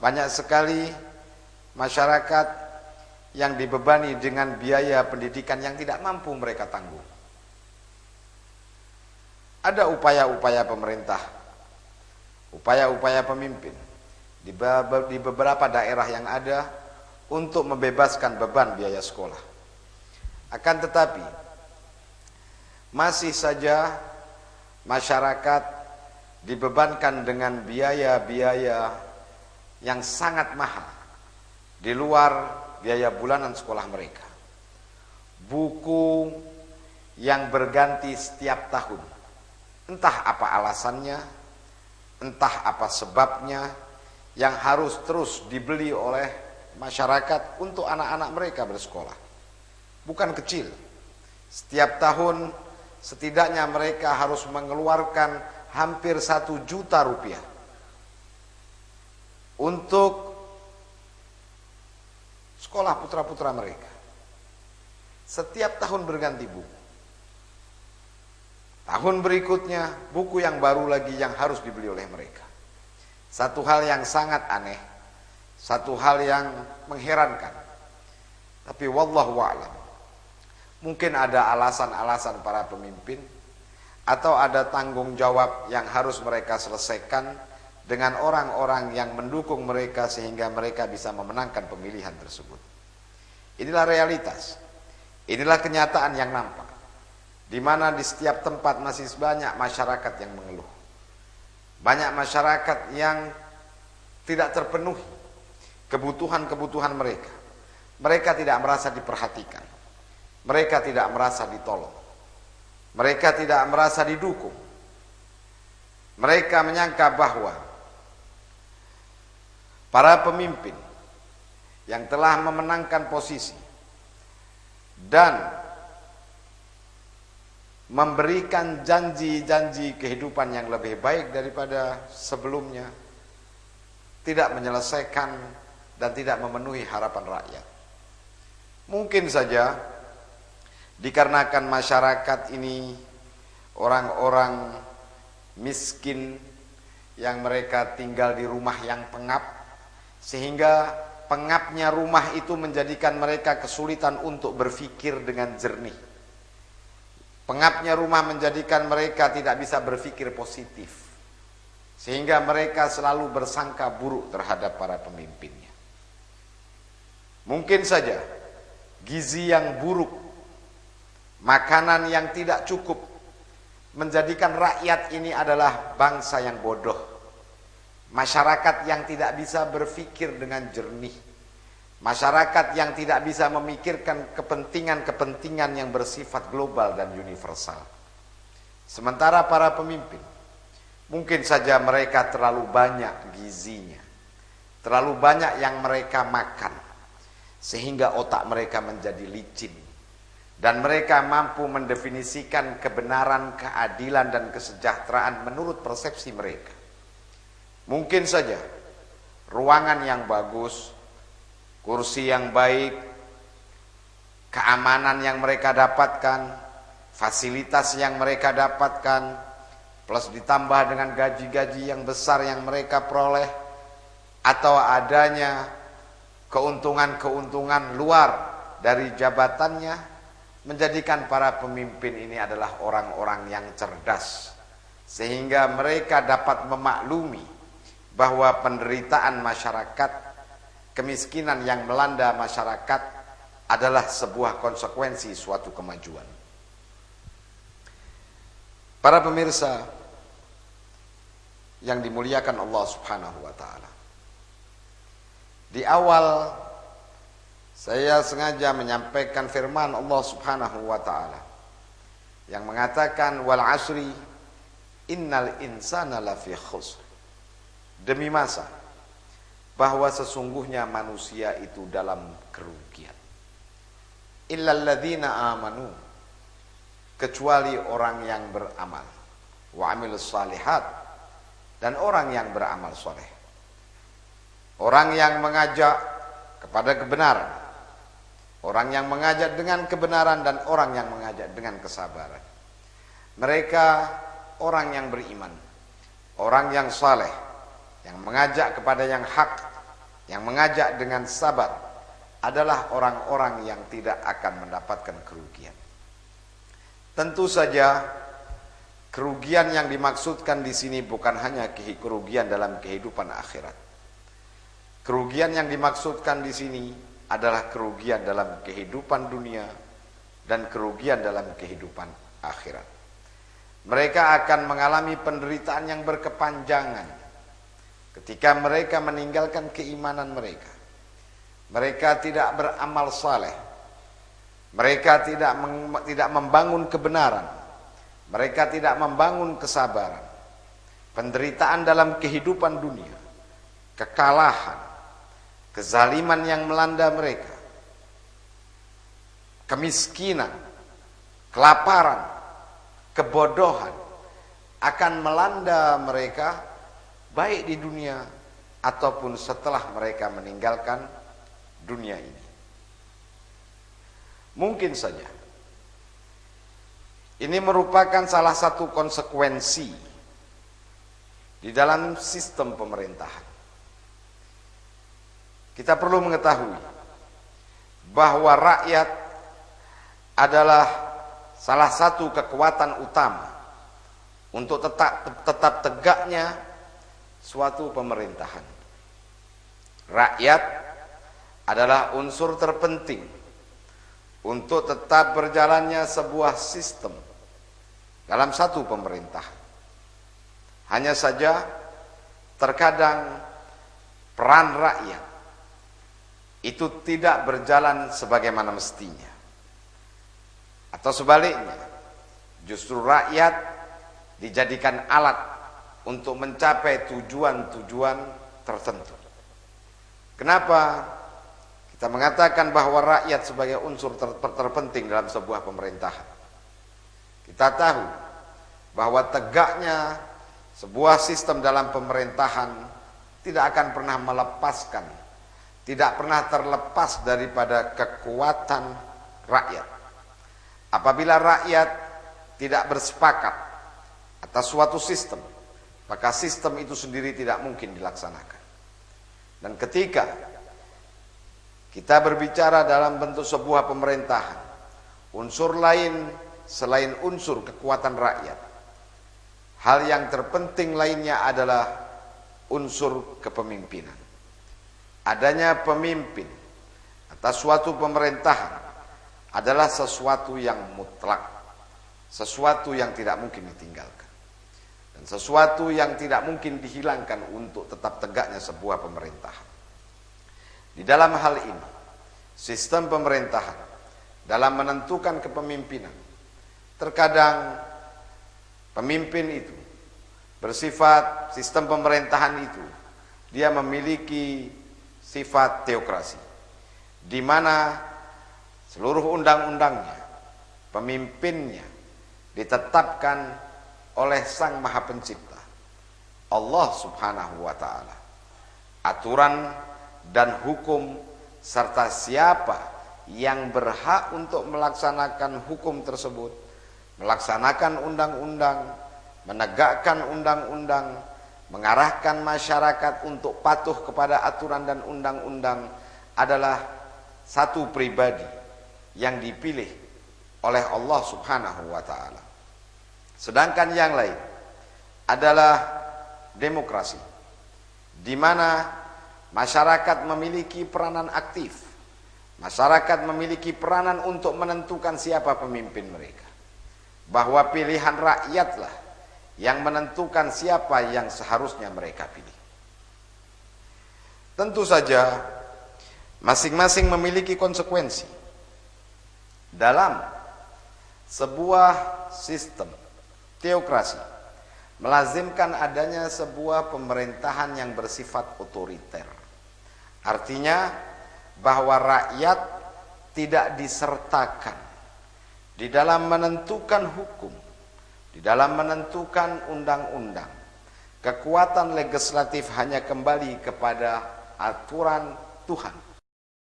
Banyak sekali masyarakat yang dibebani dengan biaya pendidikan yang tidak mampu mereka tanggung. Ada upaya-upaya pemerintah, upaya-upaya pemimpin di beberapa daerah yang ada untuk membebaskan beban biaya sekolah. Akan tetapi, masih saja masyarakat dibebankan dengan biaya-biaya yang sangat mahal di luar biaya bulanan sekolah mereka. Buku yang berganti setiap tahun. Entah apa alasannya, entah apa sebabnya, yang harus terus dibeli oleh masyarakat untuk anak-anak mereka bersekolah. Bukan kecil. Setiap tahun setidaknya mereka harus mengeluarkan hampir 1 juta rupiah untuk sekolah putra-putra mereka. Setiap tahun berganti buku. Tahun berikutnya buku yang baru lagi yang harus dibeli oleh mereka. Satu hal yang sangat aneh, satu hal yang mengherankan. Tapi wallahu a'lam, mungkin ada alasan-alasan para pemimpin atau ada tanggung jawab yang harus mereka selesaikan dengan orang-orang yang mendukung mereka sehingga mereka bisa memenangkan pemilihan tersebut. Inilah realitas. Inilah kenyataan yang nampak. Di mana di setiap tempat masih banyak masyarakat yang mengeluh. Banyak masyarakat yang tidak terpenuhi kebutuhan-kebutuhan mereka. Mereka tidak merasa diperhatikan. Mereka tidak merasa ditolong. Mereka tidak merasa didukung. Mereka menyangka bahwa para pemimpin yang telah memenangkan posisi dan memberikan janji-janji kehidupan yang lebih baik daripada sebelumnya tidak menyelesaikan dan tidak memenuhi harapan rakyat. Mungkin saja dikarenakan masyarakat ini orang-orang miskin yang mereka tinggal di rumah yang pengap, sehingga pengapnya rumah itu menjadikan mereka kesulitan untuk berpikir dengan jernih. Pengapnya rumah menjadikan mereka tidak bisa berpikir positif, sehingga mereka selalu bersangka buruk terhadap para pemimpinnya. Mungkin saja gizi yang buruk, makanan yang tidak cukup, menjadikan rakyat ini adalah bangsa yang bodoh, masyarakat yang tidak bisa berpikir dengan jernih, masyarakat yang tidak bisa memikirkan kepentingan-kepentingan yang bersifat global dan universal. Sementara para pemimpin, mungkin saja mereka terlalu banyak gizinya, terlalu banyak yang mereka makan, sehingga otak mereka menjadi licin, dan mereka mampu mendefinisikan kebenaran, keadilan, dan kesejahteraan menurut persepsi mereka. Mungkin saja ruangan yang bagus, kursi yang baik, keamanan yang mereka dapatkan, fasilitas yang mereka dapatkan, plus ditambah dengan gaji-gaji yang besar yang mereka peroleh, atau adanya keuntungan-keuntungan luar dari jabatannya, menjadikan para pemimpin ini adalah orang-orang yang cerdas, sehingga mereka dapat memaklumi bahwa penderitaan masyarakat, kemiskinan yang melanda masyarakat adalah sebuah konsekuensi suatu kemajuan. Para pemirsa yang dimuliakan Allah Subhanahu wa taala. Di awal saya sengaja menyampaikan firman Allah Subhanahu wa taala yang mengatakan wal asri innal insana lafi khusr. Demi masa bahwa sesungguhnya manusia itu dalam kerugian. Illal ladzina amanu, kecuali orang yang beramal, wa amilus salihat, dan orang yang beramal soleh. Orang yang mengajak kepada kebenaran, orang yang mengajak dengan kebenaran, dan orang yang mengajak dengan kesabaran. Mereka orang yang beriman, orang yang saleh, yang mengajak kepada yang hak, yang mengajak dengan sabar adalah orang-orang yang tidak akan mendapatkan kerugian. Tentu saja kerugian yang dimaksudkan di sini bukan hanya kerugian dalam kehidupan akhirat. Kerugian yang dimaksudkan di sini adalah kerugian dalam kehidupan dunia dan kerugian dalam kehidupan akhirat. Mereka akan mengalami penderitaan yang berkepanjangan ketika mereka meninggalkan keimanan mereka. Mereka tidak beramal saleh. Mereka tidak membangun kebenaran. Mereka tidak membangun kesabaran. Penderitaan dalam kehidupan dunia, kekalahan, kezaliman yang melanda mereka, kemiskinan, kelaparan, kebodohan akan melanda mereka baik di dunia ataupun setelah mereka meninggalkan dunia ini. Mungkin saja ini merupakan salah satu konsekuensi di dalam sistem pemerintahan. Kita perlu mengetahui bahwa rakyat adalah salah satu kekuatan utama untuk tetap tegaknya suatu pemerintahan. Rakyat adalah unsur terpenting untuk tetap berjalannya sebuah sistem dalam satu pemerintahan. Hanya saja terkadang peran rakyat itu tidak berjalan sebagaimana mestinya. Atau sebaliknya, justru rakyat dijadikan alat untuk mencapai tujuan-tujuan tertentu. Kenapa kita mengatakan bahwa rakyat sebagai unsur terpenting dalam sebuah pemerintahan? Kita tahu bahwa tegaknya sebuah sistem dalam pemerintahan tidak akan pernah melepaskan, tidak pernah terlepas daripada kekuatan rakyat. Apabila rakyat tidak bersepakat atas suatu sistem, maka sistem itu sendiri tidak mungkin dilaksanakan. Dan ketika kita berbicara dalam bentuk sebuah pemerintahan, unsur lain selain unsur kekuatan rakyat, hal yang terpenting lainnya adalah unsur kepemimpinan. Adanya pemimpin atas suatu pemerintahan adalah sesuatu yang mutlak, sesuatu yang tidak mungkin ditinggalkan, dan sesuatu yang tidak mungkin dihilangkan untuk tetap tegaknya sebuah pemerintahan. Di dalam hal ini, sistem pemerintahan dalam menentukan kepemimpinan, terkadang pemimpin itu bersifat, sistem pemerintahan itu dia memiliki sifat teokrasi, di mana seluruh undang-undangnya, pemimpinnya ditetapkan oleh Sang Maha Pencipta, Allah Subhanahu wa Ta'ala. Aturan dan hukum serta siapa yang berhak untuk melaksanakan hukum tersebut, melaksanakan undang-undang, menegakkan undang-undang, mengarahkan masyarakat untuk patuh kepada aturan dan undang-undang adalah satu pribadi yang dipilih oleh Allah Subhanahu wa Ta'ala. Sedangkan yang lain adalah demokrasi, di mana masyarakat memiliki peranan aktif. Masyarakat memiliki peranan untuk menentukan siapa pemimpin mereka. Bahwa pilihan rakyatlah yang menentukan siapa yang seharusnya mereka pilih. Tentu saja masing-masing memiliki konsekuensi dalam sebuah sistem teokrasi, melazimkan adanya sebuah pemerintahan yang bersifat otoriter. Artinya bahwa rakyat tidak disertakan di dalam menentukan hukum, di dalam menentukan undang-undang. Kekuatan legislatif hanya kembali kepada aturan Tuhan,